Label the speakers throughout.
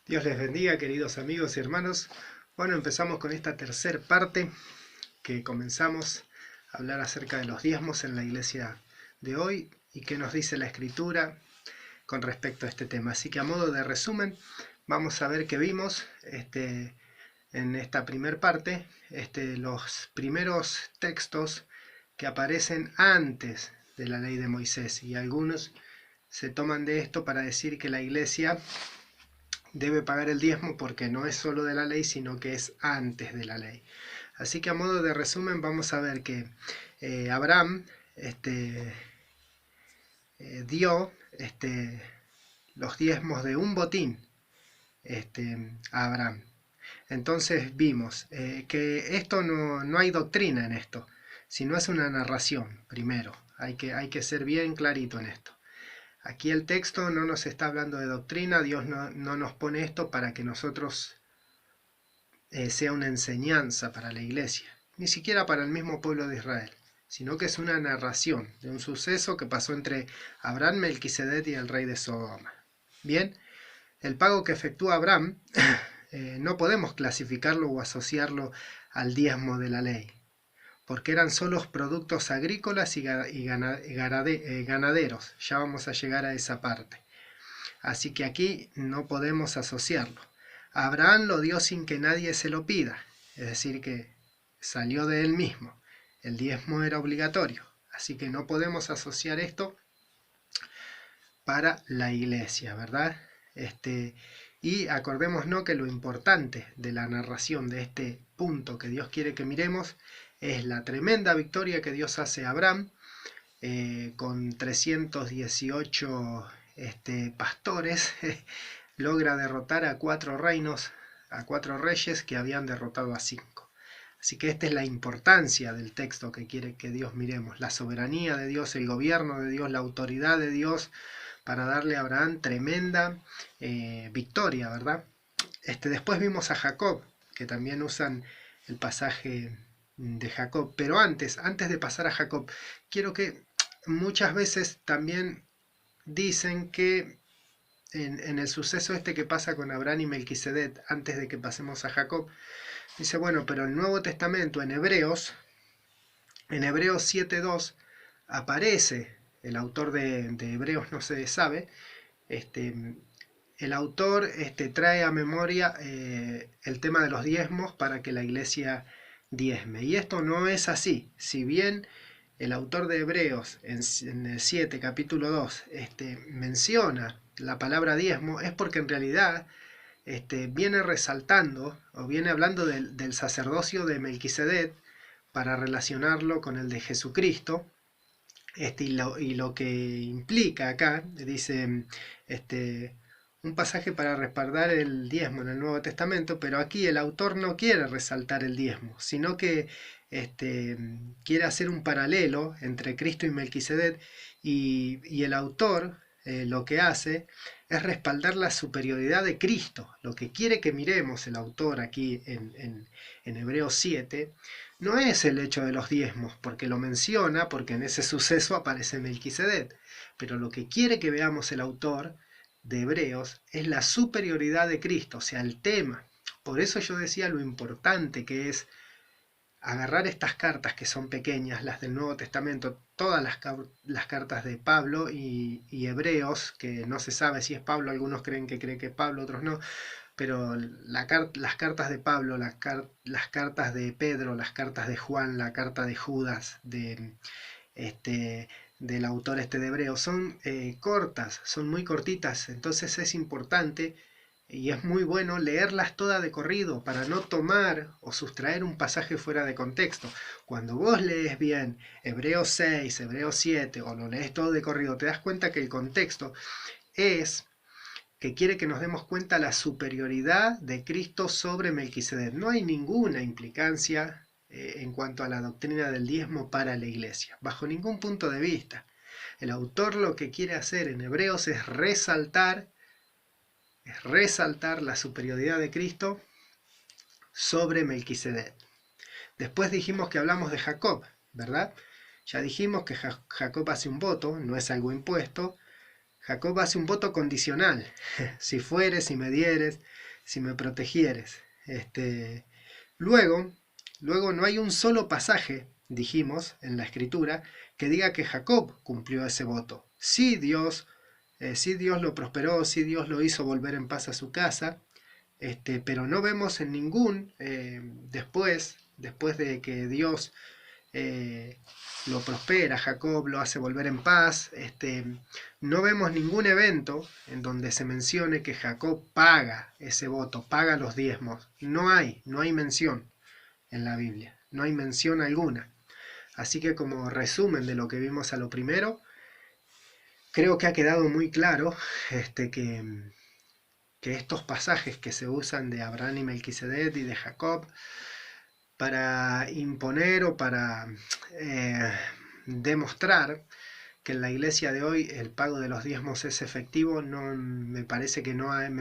Speaker 1: Dios les bendiga, queridos amigos y hermanos. Bueno, empezamos con esta tercera parte que comenzamos a hablar acerca de los diezmos en la iglesia de hoy y qué nos dice la Escritura con respecto a este tema. Así que a modo de resumen, vamos a ver qué vimos en esta primera parte, los primeros textos que aparecen antes de la ley de Moisés, y algunos se toman de esto para decir que la iglesia debe pagar el diezmo porque no es solo de la ley, sino que es antes de la ley. Así que a modo de resumen vamos a ver que Abraham dio los diezmos de un botín a Abraham. Entonces vimos que esto no hay doctrina en esto, sino es una narración primero. Hay que ser bien clarito en esto. Aquí el texto no nos está hablando de doctrina, Dios no nos pone esto para que nosotros sea una enseñanza para la iglesia, ni siquiera para el mismo pueblo de Israel, sino que es una narración de un suceso que pasó entre Abraham, Melquisedec y el rey de Sodoma. Bien, el pago que efectúa Abraham no podemos clasificarlo o asociarlo al diezmo de la ley, porque eran solo productos agrícolas y ganaderos. Ya vamos a llegar a esa parte. Así que aquí no podemos asociarlo. Abraham lo dio sin que nadie se lo pida, es decir, que salió de él mismo. El diezmo era obligatorio, así que no podemos asociar esto para la iglesia, ¿verdad? Y acordémonos que lo importante de la narración de este punto que Dios quiere que miremos es la tremenda victoria que Dios hace a Abraham con 318 pastores. Logra derrotar a 4 reinos, a 4 reyes que habían derrotado a 5. Así que esta es la importancia del texto que quiere que Dios miremos, la soberanía de Dios, el gobierno de Dios, la autoridad de Dios para darle a Abraham tremenda victoria, ¿verdad? Después vimos a Jacob, que también usan el pasaje de Jacob, pero antes de pasar a Jacob, quiero que muchas veces también dicen que en el suceso que pasa con Abraham y Melquisedec, antes de que pasemos a Jacob, dice, bueno, pero el Nuevo Testamento en Hebreos 7.2, aparece, el autor de Hebreos no se sabe, el autor trae a memoria el tema de los diezmos para que la iglesia diezme. Y esto no es así. Si bien el autor de Hebreos en el 7, capítulo 2, menciona la palabra diezmo, es porque en realidad viene resaltando o viene hablando del sacerdocio de Melquisedec para relacionarlo con el de Jesucristo. Y lo que implica acá, dice un pasaje para respaldar el diezmo en el Nuevo Testamento, pero aquí el autor no quiere resaltar el diezmo, sino que quiere hacer un paralelo entre Cristo y Melquisedec, y el autor lo que hace es respaldar la superioridad de Cristo. Lo que quiere que miremos el autor aquí en Hebreos 7 no es el hecho de los diezmos, porque lo menciona, porque en ese suceso aparece Melquisedec, pero lo que quiere que veamos el autor de Hebreos es la superioridad de Cristo, o sea, el tema. Por eso yo decía lo importante que es agarrar estas cartas que son pequeñas, las del Nuevo Testamento, todas las cartas de Pablo y Hebreos, que no se sabe si es Pablo, algunos creen que es Pablo, otros no, pero las cartas de Pablo, las cartas de Pedro, las cartas de Juan, la carta de Judas, del autor de Hebreos, son cortas, son muy cortitas, entonces es importante y es muy bueno leerlas todas de corrido para no tomar o sustraer un pasaje fuera de contexto. Cuando vos lees bien Hebreos 6, Hebreos 7 o lo lees todo de corrido, te das cuenta que el contexto es que quiere que nos demos cuenta la superioridad de Cristo sobre Melquisedec. No hay ninguna implicancia en cuanto a la doctrina del diezmo para la iglesia, bajo ningún punto de vista. El autor lo que quiere hacer en Hebreos es resaltar la superioridad de Cristo sobre Melquisedec. Después dijimos que hablamos de Jacob, ¿verdad? Ya dijimos que Jacob hace un voto, no es algo impuesto, Jacob hace un voto condicional. Si fueres, si me dieres, si me protegieres. Luego, luego no hay un solo pasaje, dijimos en la escritura, que diga que Jacob cumplió ese voto. Sí Dios lo prosperó, sí Dios lo hizo volver en paz a su casa, pero no vemos en ningún, después de que Dios eh, lo prospera, Jacob lo hace volver en paz, no vemos ningún evento en donde se mencione que Jacob paga ese voto, paga los diezmos. No hay mención en la Biblia, no hay mención alguna. Así que como resumen de lo que vimos a lo primero, creo que ha quedado muy claro que estos pasajes que se usan de Abraham y Melquisedec y de Jacob para imponer o para demostrar que en la iglesia de hoy el pago de los diezmos es efectivo, no me parece que no hay,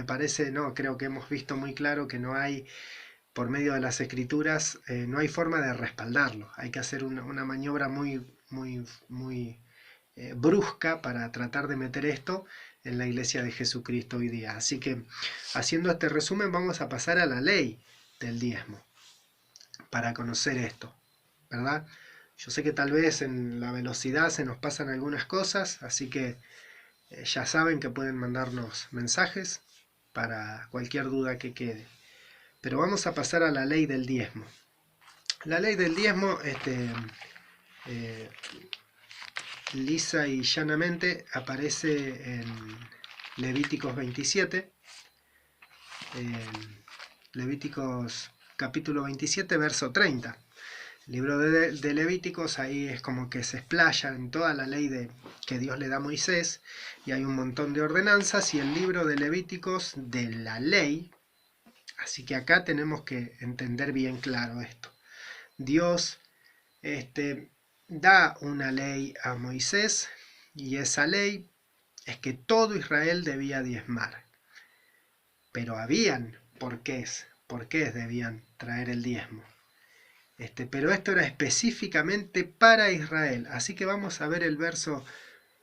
Speaker 1: creo que hemos visto muy claro que no hay, por medio de las escrituras, no hay forma de respaldarlo. Hay que hacer una maniobra muy brusca para tratar de meter esto en la iglesia de Jesucristo hoy día. Así que, haciendo este resumen, vamos a pasar a la ley del diezmo para conocer esto, ¿verdad? Yo sé que tal vez en la velocidad se nos pasan algunas cosas, así que ya saben que pueden mandarnos mensajes para cualquier duda que quede. Pero vamos a pasar a la ley del diezmo. La ley del diezmo, eh, lisa y llanamente, aparece en Levíticos 27, Levíticos capítulo 27, verso 30. El libro de Levíticos, ahí es como que se explaya en toda la ley que Dios le da a Moisés, y hay un montón de ordenanzas, y el libro de Levíticos de la ley. Así que acá tenemos que entender bien claro esto. Dios da una ley a Moisés, y esa ley es que todo Israel debía diezmar. Pero habían por qué debían traer el diezmo. Pero esto era específicamente para Israel. Así que vamos a ver el verso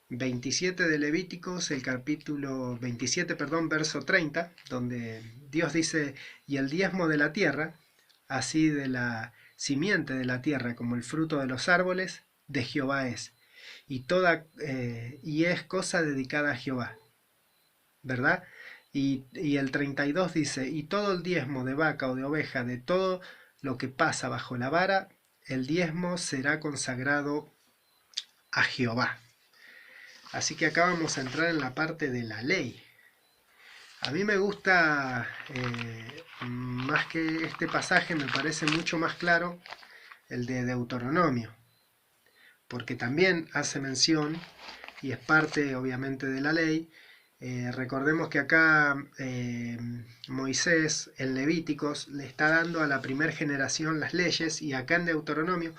Speaker 1: 27 de Levíticos, el capítulo 27, perdón, verso 30, donde Dios dice: y el diezmo de la tierra, así de la simiente de la tierra como el fruto de los árboles, de Jehová es, y es cosa dedicada a Jehová, ¿verdad? Y el 32 dice: y todo el diezmo de vaca o de oveja, de todo lo que pasa bajo la vara, el diezmo será consagrado a Jehová. Así que acá vamos a entrar en la parte de la ley. A mí me gusta, más que este pasaje, me parece mucho más claro el de Deuteronomio, porque también hace mención, y es parte obviamente de la ley. Recordemos que acá Moisés en Levíticos le está dando a la primera generación las leyes, y acá en Deuteronomio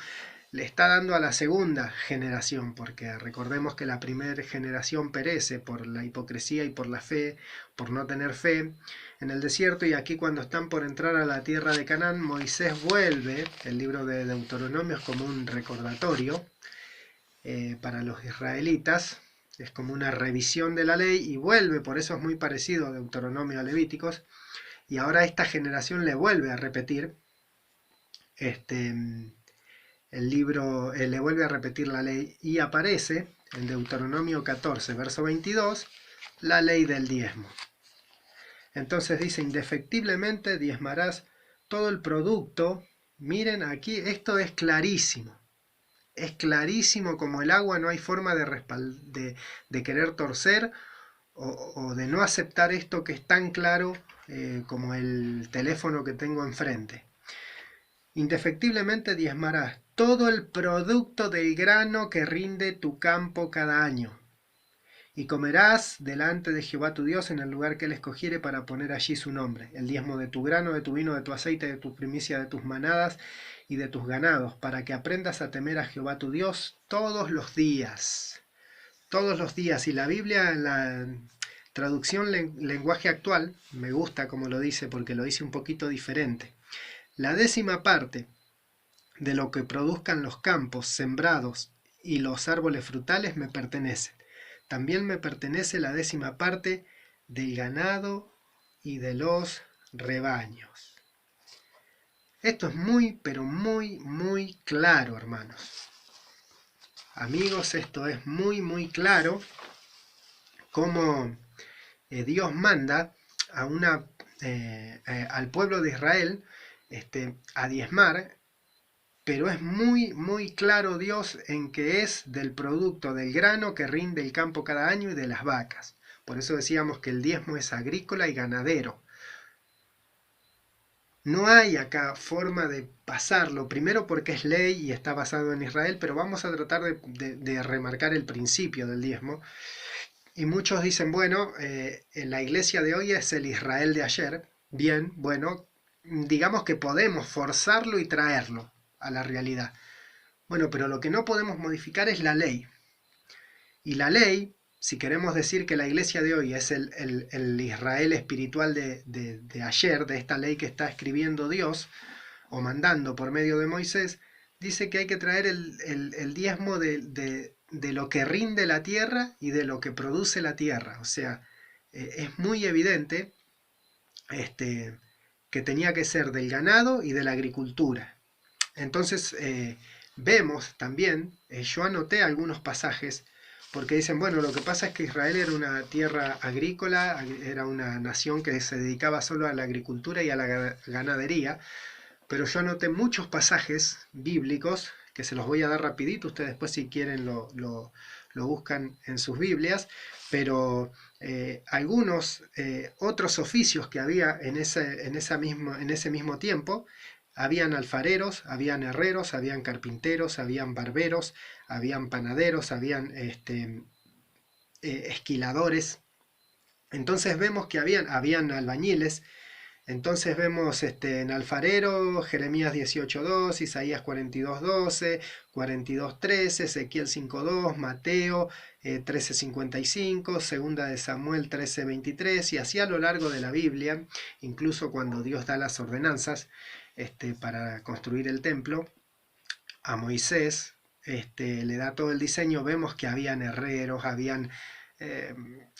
Speaker 1: le está dando a la segunda generación, porque recordemos que la primera generación perece por la hipocresía y por la fe, por no tener fe en el desierto, y aquí cuando están por entrar a la tierra de Canaán, Moisés vuelve. El libro de Deuteronomio es como un recordatorio para los israelitas, es como una revisión de la ley, y vuelve, por eso es muy parecido a Deuteronomio a Levíticos, y ahora esta generación le vuelve a repetir el libro, le vuelve a repetir la ley, y aparece en Deuteronomio 14, verso 22, la ley del diezmo. Entonces dice: indefectiblemente diezmarás todo el producto. Miren aquí, esto es clarísimo. Es clarísimo como el agua, no hay forma de querer torcer o de no aceptar esto que es tan claro como el teléfono que tengo enfrente. Indefectiblemente diezmarás todo el producto del grano que rinde tu campo cada año, y comerás delante de Jehová tu Dios en el lugar que él escogiere para poner allí su nombre, el diezmo de tu grano, de tu vino, de tu aceite, de tu primicia, de tus manadas y de tus ganados, para que aprendas a temer a Jehová tu Dios todos los días. Todos los días. Y la Biblia, en la traducción lenguaje actual, me gusta como lo dice, porque lo dice un poquito diferente. La 10ª parte de lo que produzcan los campos sembrados y los árboles frutales me pertenece. también me pertenece la 10ª parte del ganado y de los rebaños. Esto es muy, pero muy, muy claro, hermanos. Amigos, esto es muy, muy claro cómo Dios manda a al pueblo de Israel a diezmar, pero es muy, muy claro Dios en que es del producto del grano que rinde el campo cada año y de las vacas. Por eso decíamos que el diezmo es agrícola y ganadero. No hay acá forma de pasarlo, primero porque es ley y está basado en Israel, pero vamos a tratar de remarcar el principio del diezmo. Y muchos dicen, bueno, en la iglesia de hoy es el Israel de ayer. Bien, bueno, digamos que podemos forzarlo y traerlo a la realidad. Bueno, pero lo que no podemos modificar es la ley. Y la ley, si queremos decir que la iglesia de hoy es el Israel espiritual de ayer, de esta ley que está escribiendo Dios o mandando por medio de Moisés, dice que hay que traer el diezmo de lo que rinde la tierra y de lo que produce la tierra. O sea, es muy evidente que tenía que ser del ganado y de la agricultura. Entonces vemos también, yo anoté algunos pasajes, porque dicen, bueno, lo que pasa es que Israel era una tierra agrícola, era una nación que se dedicaba solo a la agricultura y a la ganadería, pero yo anoté muchos pasajes bíblicos, que se los voy a dar rapidito, ustedes después si quieren lo buscan en sus Biblias, pero algunos otros oficios que había en ese mismo tiempo, habían alfareros, habían herreros, habían carpinteros, habían barberos, habían panaderos, habían esquiladores. Entonces vemos que habían albañiles. Entonces vemos en alfarero, Jeremías 18:2, Isaías 42:12, 42:13, Ezequiel 5:2, Mateo 13:55, segunda de Samuel 13:23, y así a lo largo de la Biblia, incluso cuando Dios da las ordenanzas para construir el templo, a Moisés le da todo el diseño, vemos que habían herreros, habían eh,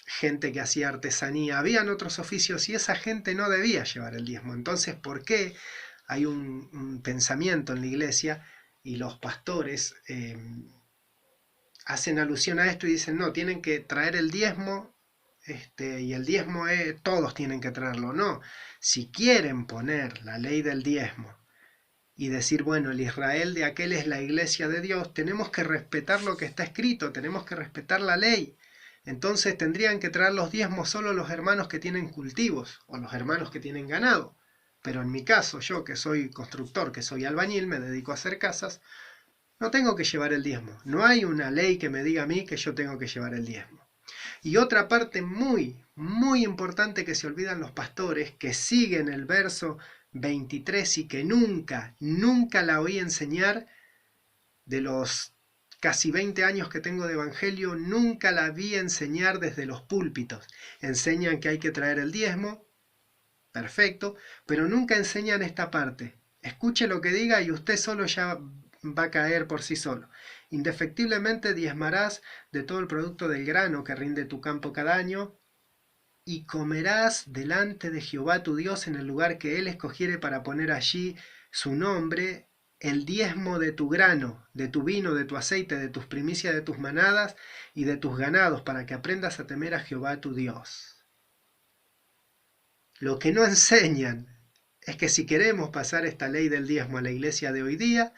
Speaker 1: gente que hacía artesanía, habían otros oficios y esa gente no debía llevar el diezmo. Entonces, ¿por qué hay un pensamiento en la iglesia y los pastores hacen alusión a esto y dicen, no, tienen que traer el diezmo y el diezmo todos tienen que traerlo? No, si quieren poner la ley del diezmo y decir, bueno, el Israel de aquel es la iglesia de Dios, tenemos que respetar lo que está escrito, tenemos que respetar la ley. Entonces tendrían que traer los diezmos solo los hermanos que tienen cultivos o los hermanos que tienen ganado. Pero en mi caso, yo que soy constructor, que soy albañil, me dedico a hacer casas, no tengo que llevar el diezmo. No hay una ley que me diga a mí que yo tengo que llevar el diezmo. Y otra parte muy, muy importante que se olvidan los pastores, que siguen el verso 23 y que nunca, nunca la oí enseñar, de los casi 20 años que tengo de evangelio, nunca la vi enseñar desde los púlpitos. Enseñan que hay que traer el diezmo, perfecto, pero nunca enseñan esta parte. Escuche lo que diga y usted solo ya va a caer por sí solo. Indefectiblemente diezmarás de todo el producto del grano que rinde tu campo cada año, y comerás delante de Jehová tu Dios en el lugar que él escogiere para poner allí su nombre, el diezmo de tu grano, de tu vino, de tu aceite, de tus primicias, de tus manadas y de tus ganados, para que aprendas a temer a Jehová tu Dios. Lo que no enseñan es que si queremos pasar esta ley del diezmo a la iglesia de hoy día,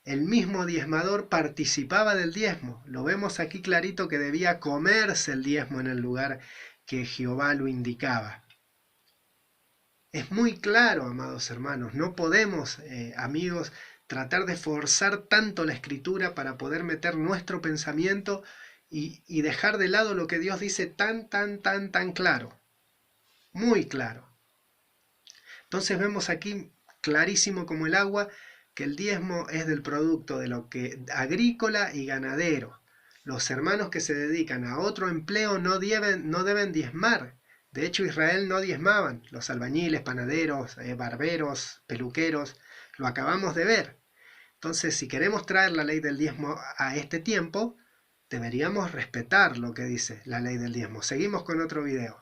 Speaker 1: el mismo diezmador participaba del diezmo. Lo vemos aquí clarito que debía comerse el diezmo en el lugar que Jehová lo indicaba. Es muy claro, amados hermanos, no podemos, amigos, tratar de forzar tanto la escritura para poder meter nuestro pensamiento y dejar de lado lo que Dios dice tan claro, muy claro. Entonces vemos aquí clarísimo como el agua que el diezmo es del producto de lo que agrícola y ganadero. Los hermanos que se dedican a otro empleo no deben diezmar. De hecho, Israel no diezmaban. Los albañiles, panaderos, barberos, peluqueros, lo acabamos de ver. Entonces, si queremos traer la ley del diezmo a este tiempo, deberíamos respetar lo que dice la ley del diezmo. Seguimos con otro video.